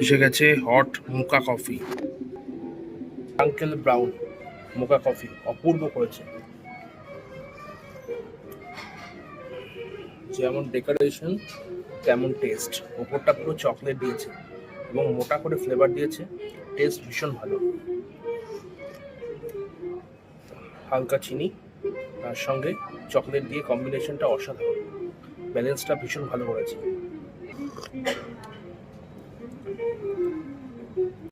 এসে গেছে হট মোকা coffee, uncle brown মোকা coffee, অপূর্ব করেছে। যেমন ডেকোরেশন তেমন টেস্ট, ওপরটা পুরো চকলেট দিয়েছে এবং মোটা করে ফ্লেভার দিয়েছে, টেস্ট ভীষণ ভালো। হালকা চিনি তার সঙ্গে চকলেট দিয়ে কম্বিনেশনটা অসাধারণ, ব্যালেন্সটা ভীষণ ভালো করেছে।